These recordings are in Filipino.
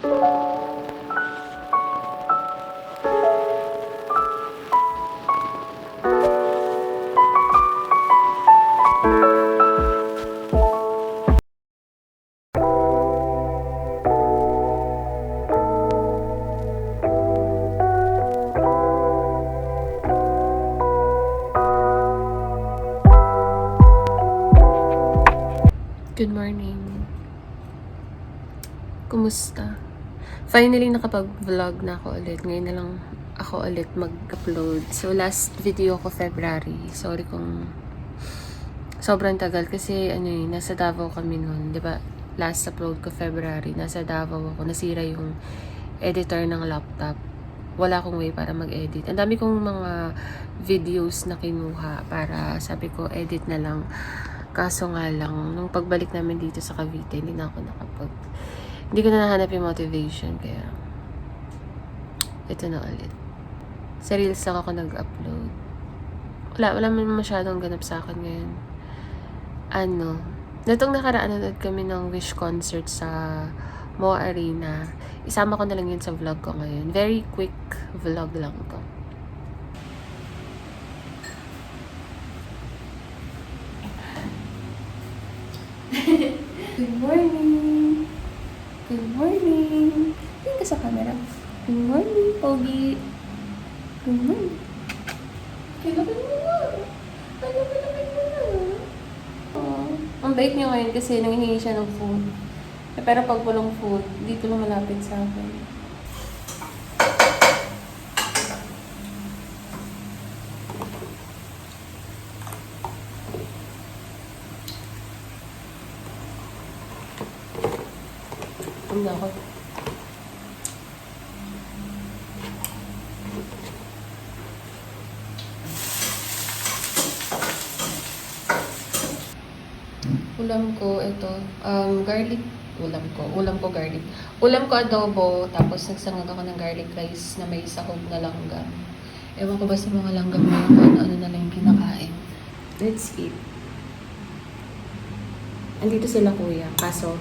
Good morning. Kumusta? Finally, nakapag-vlog na ako ulit. Ngayon na lang ako ulit mag-upload. So, last video ko February. Sorry kung sobrang tagal kasi nasa Davao kami noon. 'Di ba? Last upload ko February. Nasa Davao ako. Nasira yung editor ng laptop. Wala akong way para mag-edit. Ang dami kong mga videos na kinuha para sabi ko, edit na lang. Kaso nga lang, nung pagbalik namin dito sa Cavite, hindi ko na nahanap yung motivation, kaya ito na ulit. Sa Reels lang ako nag-upload. Wala masyadong ganap sa akin ngayon. Natong nakaraan, nanood kami ng Wish concert sa Moa Arena. Isama ko na lang yun sa vlog ko ngayon. Very quick vlog lang to. Good morning! Good morning! Tingin ka sa camera. Good morning, Pogi! Good morning! Kilapin mo na! Kilapin mo na! Oh, ang bait niya ngayon kasi nanghihingi siya ng food. Pero pag walang food, dito lang malapit sa akin. Tumda ako. Ulam ko, ito, garlic. Ulam ko garlic. Ulam ko adobo, tapos nagsangag ako ng garlic rice na may sahog na langgam. Ewan ko ba sa mga langgam na yun, ano na lang yung kinakain. Let's eat. Andito sila kuya, kaso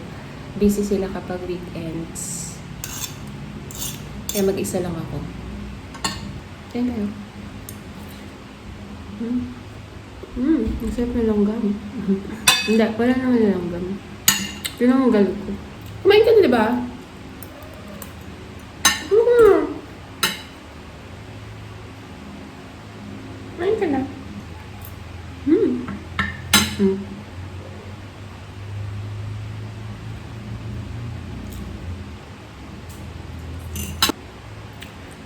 busy sila kapag weekends. Kaya mag-isa lang ako. Yan na yun. Ang sarap na langgam. Hindi, wala naman na langgam. Yun ang galit ko. Kumain ka na, di ba? Kumain ka na.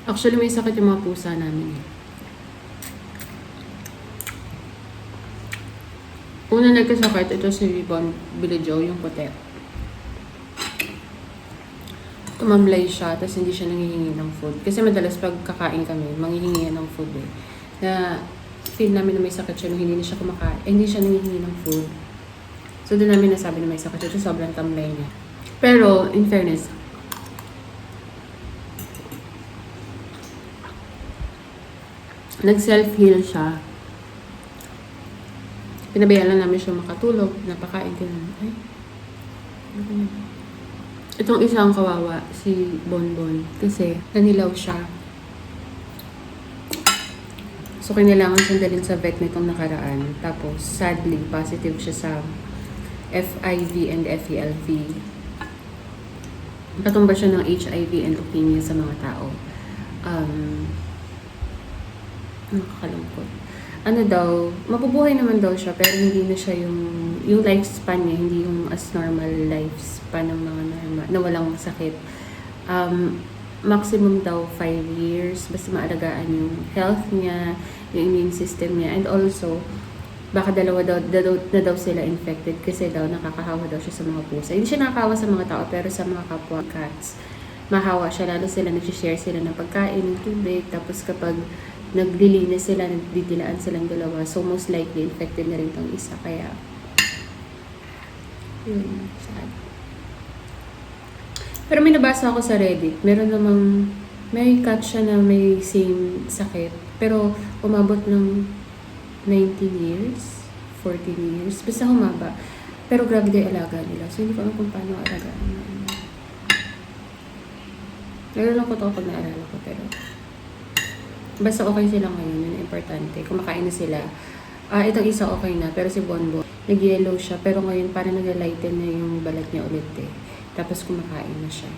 Actually, may sakit yung mga pusa namin. Una nagkasakit, ito si Bon Bilidjo, yung puti. Tumamlay siya, tapos hindi siya nangihingi ng food. Kasi madalas pag kakain kami, manghihingi ng food eh. Na feel namin na may sakit siya nung hindi na siya kumakain. Hindi siya nangihingi ng food. So doon namin nasabi na may sakit siya, sobrang tamlay niya. Pero, in fairness, nag-self-heal siya. Pinabayaan lang namin siya makatulog, napakain ko na. Ay, itong isang kawawa, si Bonbon, kasi nanilaw siya. So, kailangan siyang dalhin sa vet nitong nakaraan. Tapos, sadly, positive siya sa FIV and FELV. Katumba siya ng HIV and leukemia sa mga tao. Nakakalungkot. Mabubuhay naman daw siya, pero hindi na siya yung lifespan niya, hindi yung as normal lifespan ng mga normal, na walang sakit. Maximum daw 5 years, basta maalagaan yung health niya, yung immune system niya, and also, baka dalawa na daw sila infected kasi daw nakakahawa daw siya sa mga pusa. Hindi siya nakakahawa sa mga tao, pero sa mga kapwa cats, mahawa siya, lalo sila nag-share sila ng pagkain, ng tubig, tapos kapag naglilinis sila, nagdidilaan silang dalawa. So, most likely, infected na rin tong isa. Kaya, sad. Pero may nabasa ako sa Reddit. May cat siya na may same sakit. Pero, umabot ng 19 years, 14 years. Basta humaba. Pero grabe daw yung alaga nila. So, hindi ko alam kung paano alagaan nila. Nalulungkot ako pag naalala ko, pero basta okay sila ngayon, yun ang importante. Kumakain na sila. Itong isa okay na, pero si Bonbon, nag-yellow siya, pero ngayon parang nag-lighten na yung balat niya ulit eh. Tapos kumakain na siya.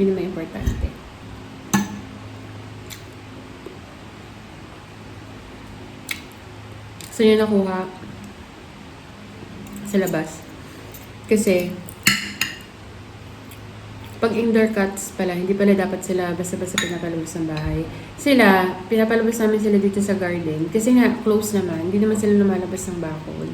Yun ang may importante. So yun nakuha sa labas. Kasi, pag indoor cats pala, hindi pala dapat sila basta-basta pinapalabas ng bahay. Sila, pinapalabas namin sila dito sa garden. Kasi nga, close naman. Hindi naman sila lumalabas ng bakod.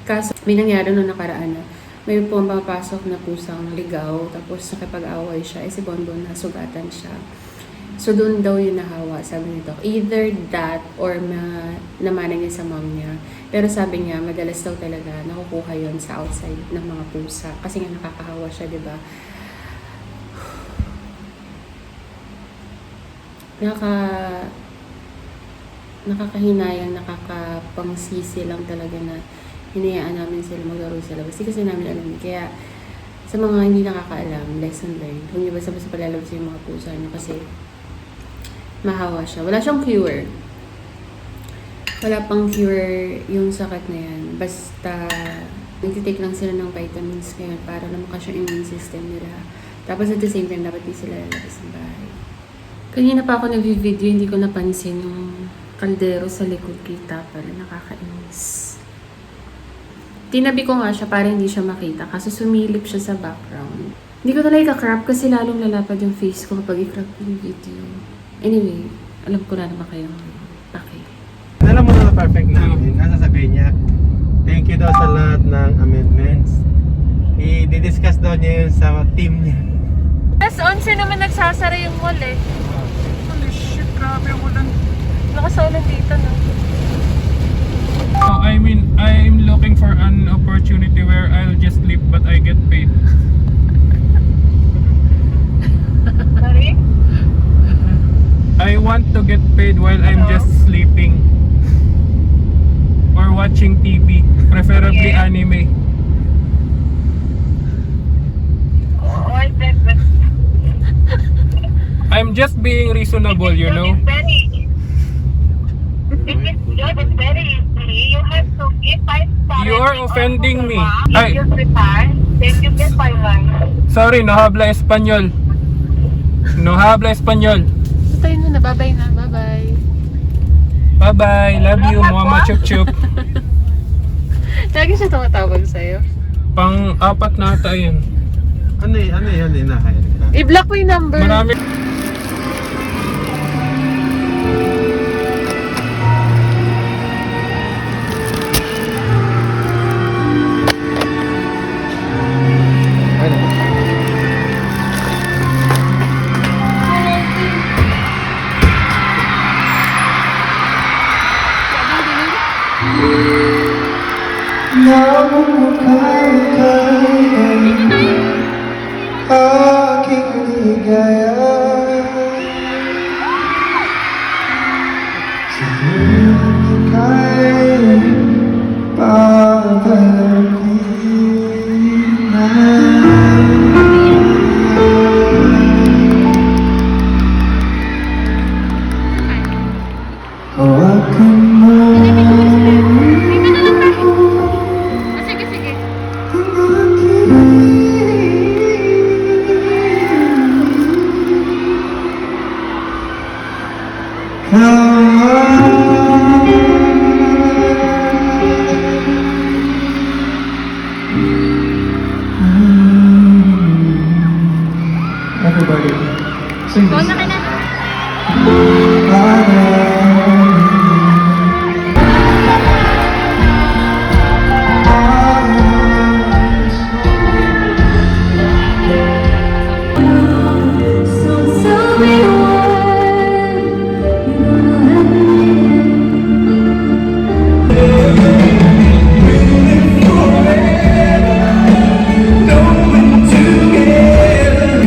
Kaso, may nangyari nung nakaraan na may pumapasok na pusang ligaw. Tapos nakipag-away siya. Si Bonbon, nasugatan siya. So, doon daw yung nahawa, sabi nito. Either that or namana niya sa mom niya. Pero sabi niya, madalas daw talaga nakukuha yon sa outside ng mga pusa. Kasi nga nakakahawa siya, di ba? Nakakahinayang, nakakapangsisi lang talaga na hinayaan namin sila maglaro sa labas. Kasi namin alam. Kaya, sa mga hindi nakakaalam, lesson learned. Kung hindi basta-basta palalabas yung mga pusa niyo kasi mahawa siya. Wala siyang cure. Wala pang cure yung sakit na yan. Basta, nagtitake lang sila ng vitamins ngayon para lumakas yung immune system nila. Tapos at the same time, dapat di sila lalabas ng bahay. Kanina pa ako nag-video, hindi ko napansin yung kaldero sa likod kita pala. Nakakainis. Tinabi ko nga siya para hindi siya makita kasi sumilip siya sa background. Hindi ko talaga i-crop kasi lalong lalapad yung face ko kapag i-crop yung video. Anyway, alam ko na naman kayong paki. Alam mo na perfect namin. Ang sasabihin niya, thank you daw sa lahat ng amendments. I-discuss daw niya yun sa team niya. Alas 11 naman nagsasara yung mall eh. Holy shit, grabe ang ulan. Nakasalan dito no? I mean, I'm looking for an opportunity where I'll just sleep but I get paid. Sorry? I want to get paid while I'm just sleeping or watching TV, preferably Yeah. anime. Oh, I bet that I'm just being reasonable, you know. This job is very easy. You have to give 5 You are offending me. If Ay. you prepare, then you get 5 months. Sorry, no habla español. No habla español. Tayo na, bye-bye na, bye-bye. Bye-bye, love you, mama chup chup. Lagi siya tumatawag sa'yo. Pang-apat na ata yun. Ano yun, hinahayag ka? I-block mo yung number. Marami. aking ligaya siguro ika'y pagkalagin na hawakan mo Sige, sige. Everybody, sing this. Ka na. Together,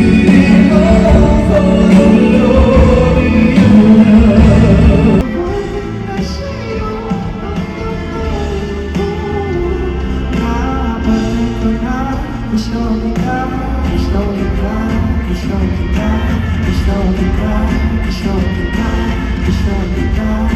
There's no denying, there's no denying.